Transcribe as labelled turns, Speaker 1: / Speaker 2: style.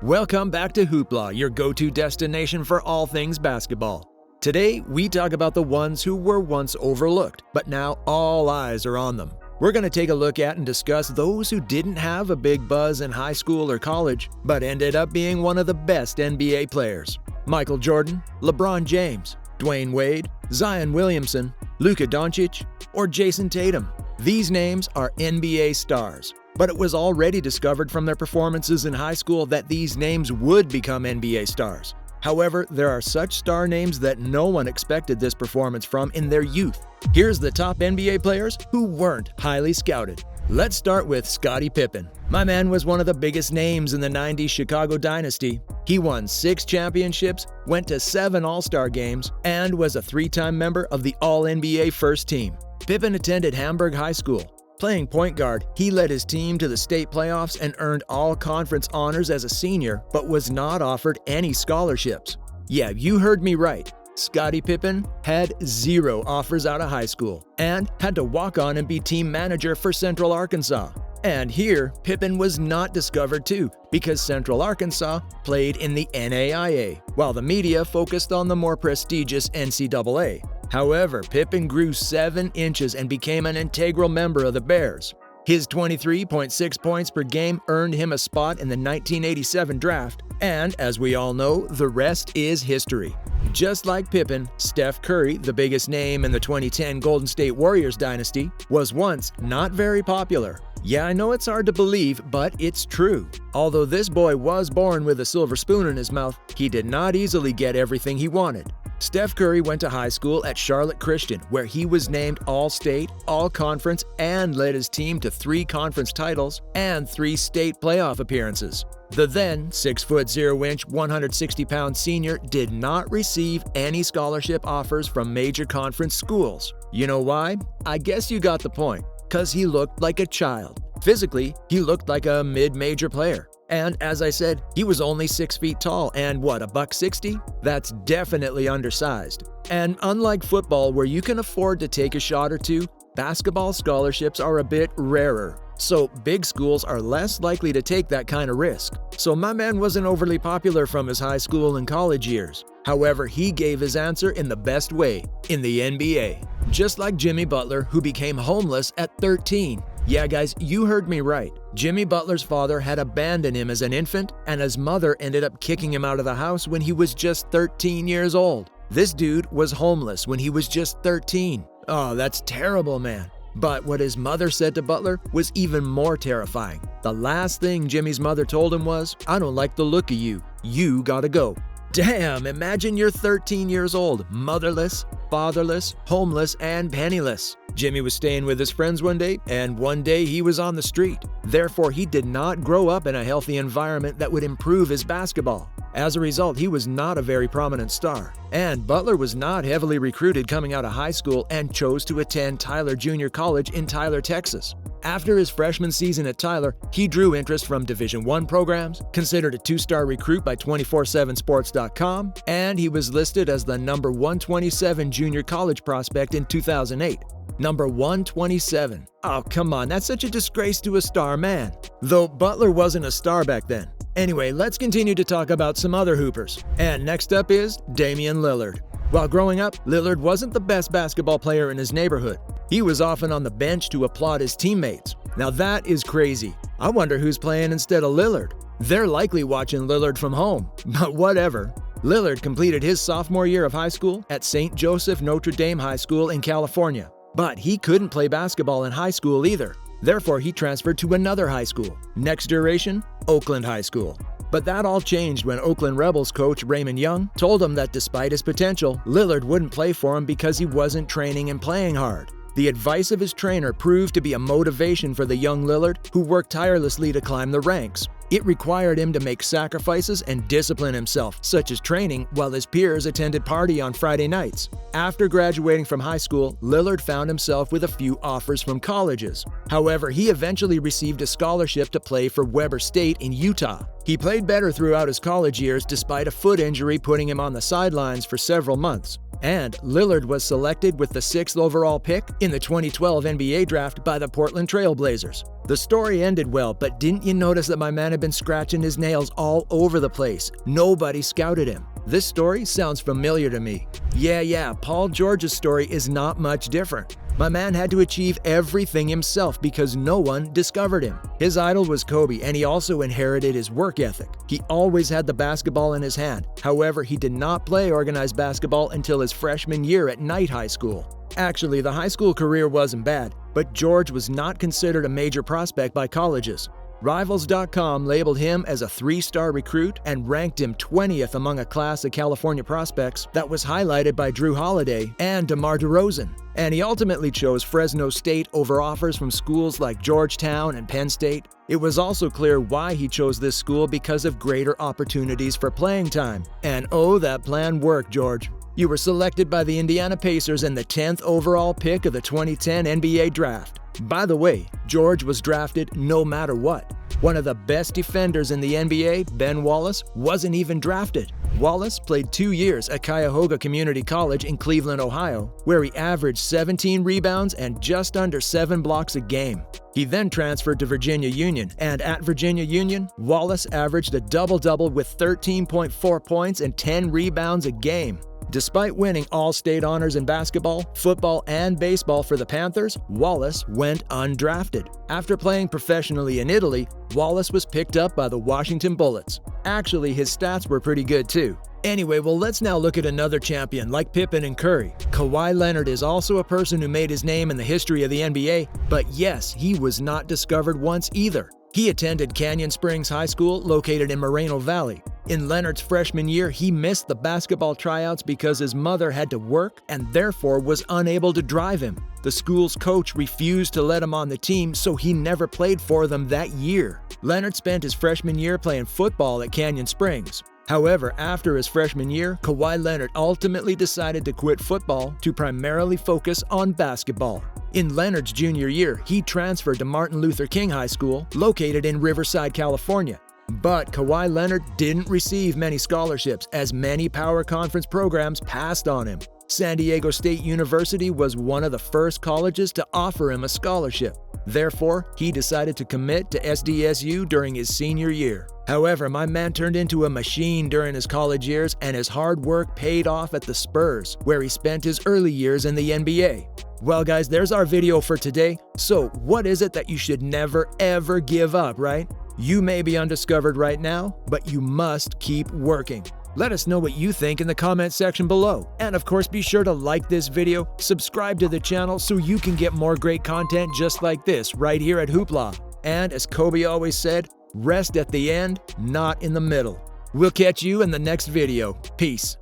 Speaker 1: Welcome back to Hoopla, your go-to destination for all things basketball. Today, we talk about the ones who were once overlooked, but now all eyes are on them. We're going to take a look at and discuss those who didn't have a big buzz in high school or college, but ended up being one of the best NBA players. Michael Jordan, LeBron James, Dwayne Wade, Zion Williamson, Luka Doncic, or Jason Tatum. These names are NBA stars, but it was already discovered from their performances in high school that these names would become NBA stars. However, there are such star names that no one expected this performance from in their youth. Here's the top NBA players who weren't highly scouted. Let's start with Scottie Pippen. My man was one of the biggest names in the 90s Chicago dynasty. He won 6 championships, went to 7 All-Star games, and was a 3-time member of the All-NBA first team. Pippen attended Hamburg High School. Playing point guard, he led his team to the state playoffs and earned all-conference honors as a senior, but was not offered any scholarships. Yeah, you heard me right. Scottie Pippen had 0 offers out of high school and had to walk on and be team manager for Central Arkansas. And here, Pippen was not discovered too, because Central Arkansas played in the NAIA, while the media focused on the more prestigious NCAA. However, Pippen grew 7 inches and became an integral member of the Bears. His 23.6 points per game earned him a spot in the 1987 draft, and as we all know, the rest is history. Just like Pippen, Steph Curry, the biggest name in the 2010 Golden State Warriors dynasty, was once not very popular. Yeah, I know it's hard to believe, but it's true. Although this boy was born with a silver spoon in his mouth, he did not easily get everything he wanted. Steph Curry went to high school at Charlotte Christian, where he was named All-State, All-Conference, and led his team to 3 conference titles and 3 state playoff appearances. The then 6'0", 160-pound senior did not receive any scholarship offers from major conference schools. You know why? I guess you got the point. 'Cause he looked like a child. Physically, he looked like a mid-major player. And as I said, he was only 6 feet tall and $160? That's definitely undersized. And unlike football, where you can afford to take a shot or two, basketball scholarships are a bit rarer. So big schools are less likely to take that kind of risk. So my man wasn't overly popular from his high school and college years. However, he gave his answer in the best way, in the NBA. Just like Jimmy Butler, who became homeless at 13. Yeah, guys, you heard me right. Jimmy Butler's father had abandoned him as an infant, and his mother ended up kicking him out of the house when he was just 13 years old. This dude was homeless when he was just 13. Oh, that's terrible, man. But what his mother said to Butler was even more terrifying. The last thing Jimmy's mother told him was, "I don't like the look of you. You gotta go." Damn, imagine you're 13 years old, motherless, fatherless, homeless, and penniless. Jimmy was staying with his friends one day, and one day he was on the street. Therefore, he did not grow up in a healthy environment that would improve his basketball. As a result, he was not a very prominent star. And Butler was not heavily recruited coming out of high school and chose to attend Tyler Junior College in Tyler, Texas. After his freshman season at Tyler, he drew interest from Division I programs, considered a 2-star recruit by 247sports.com, and he was listed as the number 127 junior college prospect in 2008. Number 127. Oh, come on, that's such a disgrace to a star man. Though Butler wasn't a star back then. Anyway, let's continue to talk about some other hoopers. And next up is Damian Lillard. While growing up, Lillard wasn't the best basketball player in his neighborhood. He was often on the bench to applaud his teammates. Now that is crazy. I wonder who's playing instead of Lillard. They're likely watching Lillard from home, but whatever. Lillard completed his sophomore year of high school at St. Joseph Notre Dame High School in California. But he couldn't play basketball in high school either. Therefore, he transferred to another high school. Next duration, Oakland High School. But that all changed when Oakland Rebels coach Raymond Young told him that despite his potential, Lillard wouldn't play for him because he wasn't training and playing hard. The advice of his trainer proved to be a motivation for the young Lillard, who worked tirelessly to climb the ranks. It required him to make sacrifices and discipline himself, such as training, while his peers attended party on Friday nights. After graduating from high school, Lillard found himself with a few offers from colleges. However, he eventually received a scholarship to play for Weber State in Utah. He played better throughout his college years despite a foot injury putting him on the sidelines for several months. And Lillard was selected with the 6th overall pick in the 2012 NBA draft by the Portland Trail Blazers. The story ended well, but didn't you notice that my man had been scratching his nails all over the place? Nobody scouted him. This story sounds familiar to me. Yeah, Paul George's story is not much different. My man had to achieve everything himself because no one discovered him. His idol was Kobe, and he also inherited his work ethic. He always had the basketball in his hand. However, he did not play organized basketball until his freshman year at Knight High School. Actually, the high school career wasn't bad, but George was not considered a major prospect by colleges. Rivals.com labeled him as a 3-star recruit and ranked him 20th among a class of California prospects that was highlighted by Drew Holiday and DeMar DeRozan. And he ultimately chose Fresno State over offers from schools like Georgetown and Penn State. It was also clear why he chose this school because of greater opportunities for playing time. And oh, that plan worked, George. You were selected by the Indiana Pacers in the 10th overall pick of the 2010 NBA draft. By the way, George was drafted no matter what. One of the best defenders in the NBA, Ben Wallace, wasn't even drafted. Wallace played 2 years at Cuyahoga Community College in Cleveland, Ohio, where he averaged 17 rebounds and just under 7 blocks a game. He then transferred to Virginia Union, and at Virginia Union, Wallace averaged a double-double with 13.4 points and 10 rebounds a game. Despite winning all-state honors in basketball, football, and baseball for the Panthers, Wallace went undrafted. After playing professionally in Italy, Wallace was picked up by the Washington Bullets. Actually, his stats were pretty good too. Anyway, well, let's now look at another champion like Pippen and Curry. Kawhi Leonard is also a person who made his name in the history of the NBA, but yes, he was not discovered once either. He attended Canyon Springs High School, located in Moreno Valley. In Leonard's freshman year, he missed the basketball tryouts because his mother had to work and therefore was unable to drive him. The school's coach refused to let him on the team, so he never played for them that year. Leonard spent his freshman year playing football at Canyon Springs. However, after his freshman year, Kawhi Leonard ultimately decided to quit football to primarily focus on basketball. In Leonard's junior year, he transferred to Martin Luther King High School, located in Riverside, California. But Kawhi Leonard didn't receive many scholarships, as many power conference programs passed on him. San Diego State University was one of the first colleges to offer him a scholarship. Therefore, he decided to commit to SDSU during his senior year. However, my man turned into a machine during his college years, and his hard work paid off at the Spurs, where he spent his early years in the NBA. Well guys, there's our video for today. So what is it that you should never ever give up, right? You may be undiscovered right now, but you must keep working. Let us know what you think in the comment section below. And of course, be sure to like this video, subscribe to the channel so you can get more great content just like this right here at Hoopla. And as Kobe always said, rest at the end, not in the middle. We'll catch you in the next video. Peace.